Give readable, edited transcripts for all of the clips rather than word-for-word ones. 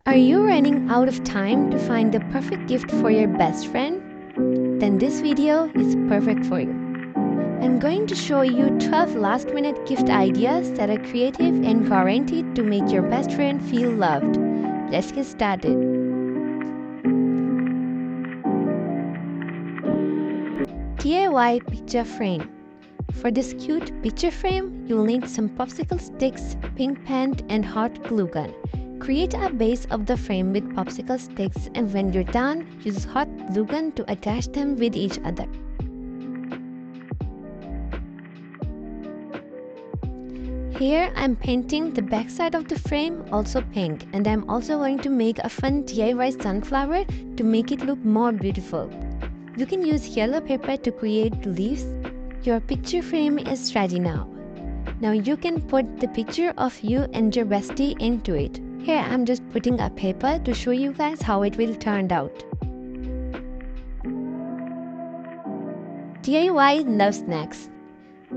Are you running out of time to find the perfect gift for your best friend? Then this video is perfect for you. I'm going to show you 12 last-minute gift ideas that are creative and guaranteed to make your best friend feel loved. Let's get started. DIY picture frame. For this cute picture frame, you'll need some popsicle sticks, pink paint, and hot glue gun. Create a base of the frame with popsicle sticks, and when you're done, use hot glue gun to attach them with each other. Here I'm painting the backside of the frame also pink, and I'm also going to make a fun DIY sunflower to make it look more beautiful. You can use yellow paper to create leaves. Your picture frame is ready now. Now you can put the picture of you and your bestie into it. Here I'm just putting a paper to show you guys how it will turn out. DIY love snacks.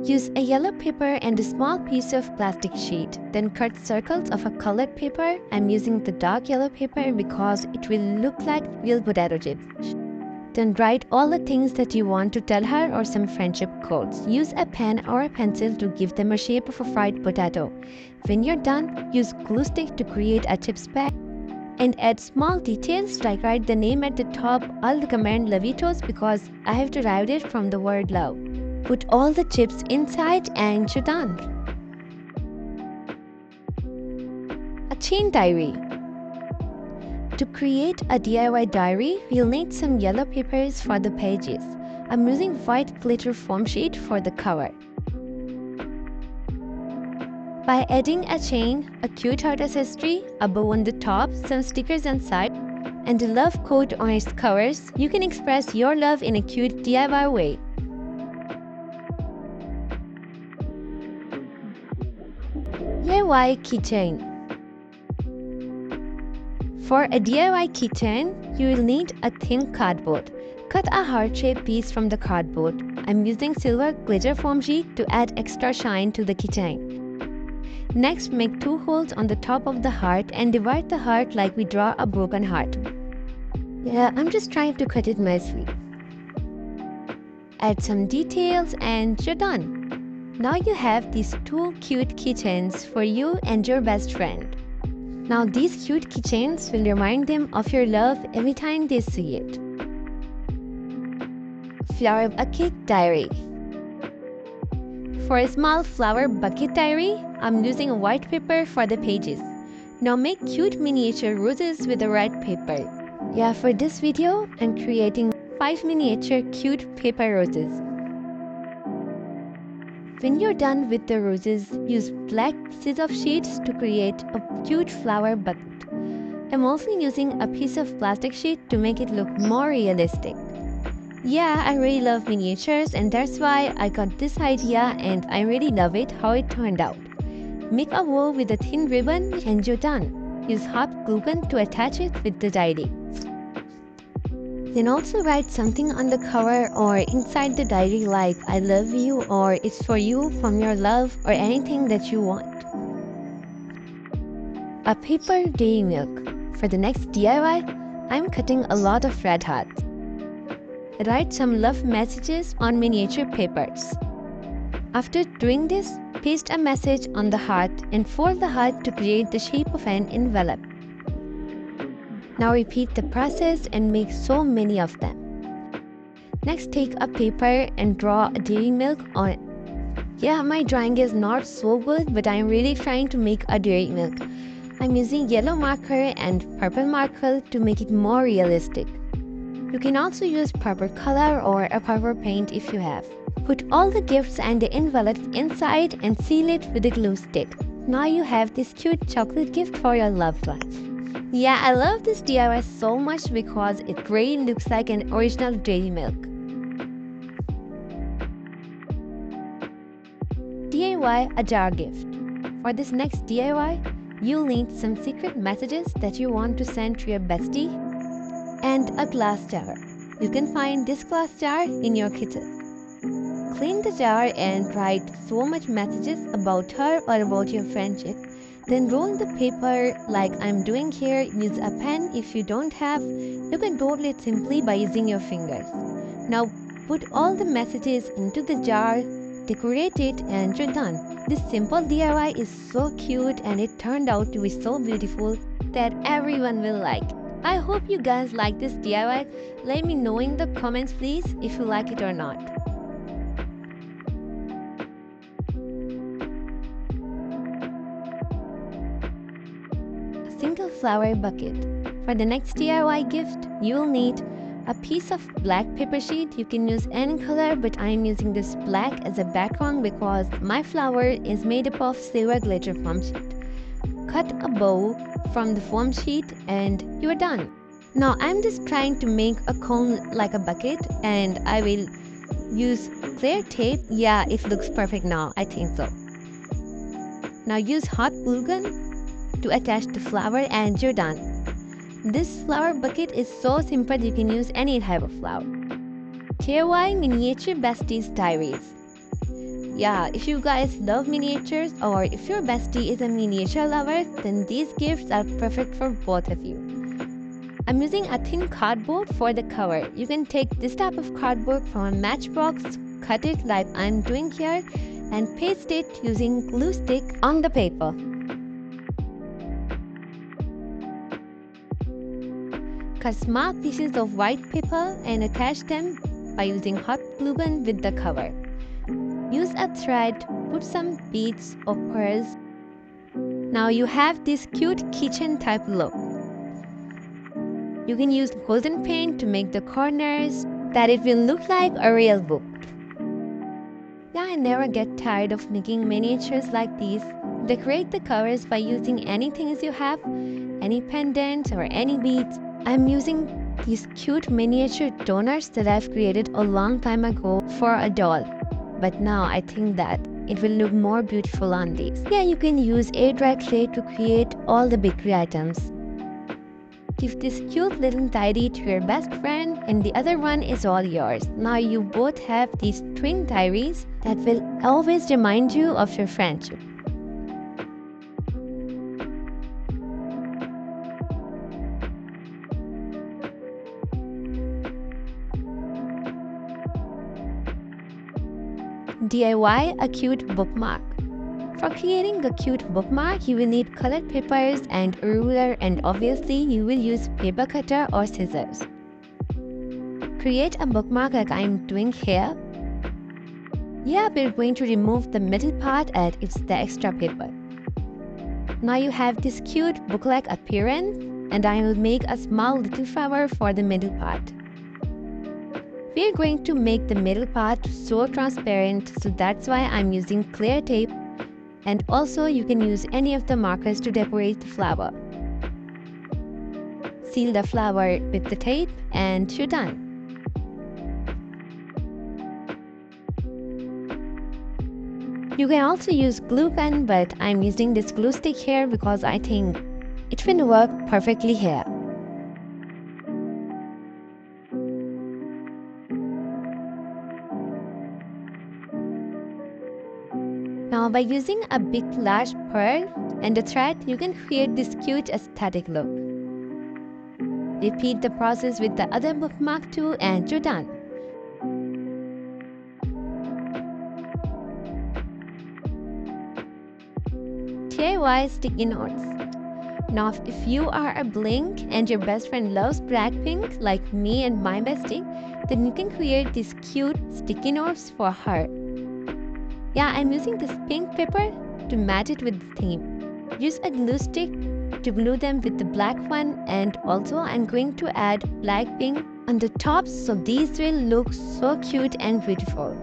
Use a yellow paper and a small piece of plastic sheet. Then cut circles of a colored paper. I'm using the dark yellow paper because it will look like real potato chips. Then write all the things that you want to tell her or some friendship quotes. Use a pen or a pencil to give them a shape of a fried potato. When you're done, use glue stick to create a chips bag. And add small details like write the name at the top. I'll recommend Lovitos because I have derived it from the word love. Put all the chips inside and you're done. A chain diary. To create a DIY diary, we'll need some yellow papers for the pages. I'm using white glitter foam sheet for the cover. By adding a chain, a cute heart accessory, a bow on the top, some stickers on side, and a love quote on its covers, you can express your love in a cute DIY way. DIY keychain. For a DIY keychain, you will need a thin cardboard. Cut a heart-shaped piece from the cardboard. I'm using silver glitter foam sheet to add extra shine to the keychain. Next, make 2 holes on the top of the heart and divide the heart like we draw a broken heart. Yeah, I'm just trying to cut it nicely. Add some details and you're done. Now you have these 2 cute keychains for you and your best friend. Now these cute keychains will remind them of your love every time they see it. Flower bucket diary. For a small flower bucket diary, I'm using a white paper for the pages. Now make cute miniature roses with the red paper. Yeah, for this video, I'm creating 5 miniature cute paper roses. When you're done with the roses, use black pieces of sheets to create a cute flower bucket. I'm also using a piece of plastic sheet to make it look more realistic. Yeah, I really love miniatures and that's why I got this idea and I really love it how it turned out. Make a bow with a thin ribbon and you're done. Use hot glue gun to attach it with the diary. Then also write something on the cover or inside the diary like I love you or it's for you from your love or anything that you want. A paper dairy milk. For the next DIY, I'm cutting a lot of red hearts. Write some love messages on miniature papers. After doing this, paste a message on the heart and fold the heart to create the shape of an envelope. Now repeat the process and make so many of them. Next, take a paper and draw a dairy milk on it. Yeah, my drawing is not so good, but I'm really trying to make a dairy milk. I'm using yellow marker and purple marker to make it more realistic. You can also use purple color or a purple paint if you have. Put all the gifts and the envelopes inside and seal it with a glue stick. Now you have this cute chocolate gift for your loved ones. Yeah, I love this DIY so much because it really looks like an original dairy milk. DIY a jar gift. For this next DIY, you'll need some secret messages that you want to send to your bestie and a glass jar. You can find this glass jar in your kitchen. Clean the jar and write so much messages about her or about your friendship. Then roll the paper like I'm doing here. Use a pen if you don't have. You can roll it simply by using your fingers. Now put all the messages into the jar, decorate it, and you're done. This simple DIY is so cute and it turned out to be so beautiful that everyone will like. I hope you guys like this DIY. Let me know in the comments please if you like it or not. Single flower bucket. For the next DIY gift, you will need a piece of black paper sheet. You can use any color, but I am using this black as a background because my flower is made up of silver glitter foam sheet. Cut a bow from the foam sheet and you are done. Now I'm just trying to make a cone like a bucket and I will use clear tape. Yeah, it looks perfect now. I think so. Now use hot glue gun to attach the flower and you're done. This flower bucket is so simple, you can use any type of flower. DIY Miniature Besties Diaries. Yeah, if you guys love miniatures or if your bestie is a miniature lover, then these gifts are perfect for both of you. I'm using a thin cardboard for the cover. You can take this type of cardboard from a matchbox, cut it like I'm doing here, and paste it using glue stick on the paper. Cut small pieces of white paper and attach them by using hot glue gun with the cover. Use a thread, put some beads or pearls. Now you have this cute kitchen type look. You can use golden paint to make the corners that it will look like a real book. Yeah, I never get tired of making miniatures like these. Decorate the covers by using anything you have, any pendants or any beads. I'm using these cute miniature donors that I've created a long time ago for a doll. But now I think that it will look more beautiful on these. Yeah, you can use air dry clay to create all the bakery items. Give this cute little diary to your best friend and the other one is all yours. Now you both have these twin diaries that will always remind you of your friendship. DIY a cute bookmark. For creating a cute bookmark, you will need colored papers and a ruler, and obviously you will use paper cutter or scissors. Create a bookmark like I am doing here. Yeah, we're going to remove the middle part as it's the extra paper. Now you have this cute book-like appearance and I will make a small little flower for the middle part. We are going to make the middle part so transparent, so that's why I'm using clear tape, and also you can use any of the markers to decorate the flower. Seal the flower with the tape and you're done. You can also use glue gun, but I'm using this glue stick here because I think it will work perfectly here. Now by using a big large pearl and a thread, you can create this cute aesthetic look. Repeat the process with the other bookmark too and you're done. DIY sticky notes. Now if you are a Blink and your best friend loves Blackpink like me and my bestie, then you can create these cute sticky notes for her. Yeah, I'm using this pink paper to match it with the theme. Use a glue stick to glue them with the black one, and also I'm going to add Blackpink on the top so these will look so cute and beautiful.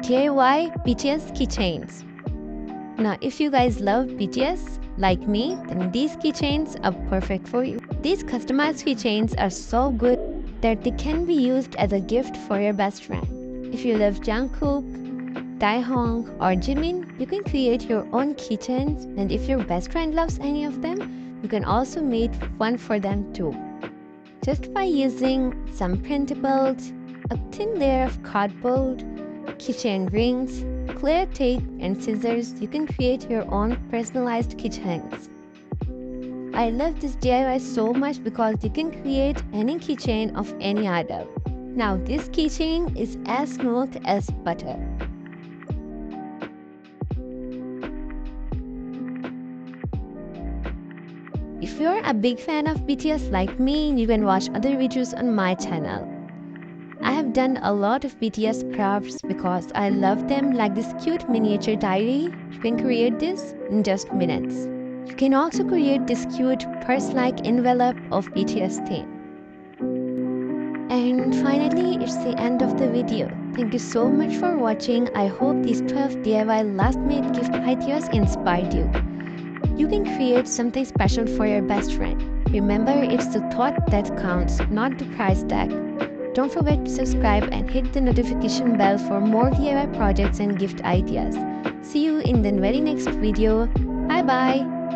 DIY BTS keychains. Now if you guys love BTS like me, then these keychains are perfect for you. These customized keychains are so good that they can be used as a gift for your best friend. If you love Jungkook, Taehyung or Jimin, you can create your own keychains, and if your best friend loves any of them, you can also make one for them too. Just by using some printables, a thin layer of cardboard, keychain rings, clear tape and scissors, you can create your own personalized keychains. I love this DIY so much because you can create any keychain of any item. Now this keychain is as smooth as butter. If you're a big fan of BTS like me, you can watch other videos on my channel. I have done a lot of BTS crafts because I love them, like this cute miniature diary. You can create this in just minutes. You can also create this cute purse-like envelope of BTS theme. And finally, it's the end of the video. Thank you so much for watching. I hope these 12 DIY last-minute gift ideas inspired you. You can create something special for your best friend. Remember, it's the thought that counts, not the price tag. Don't forget to subscribe and hit the notification bell for more DIY projects and gift ideas. See you in the very next video. Bye bye!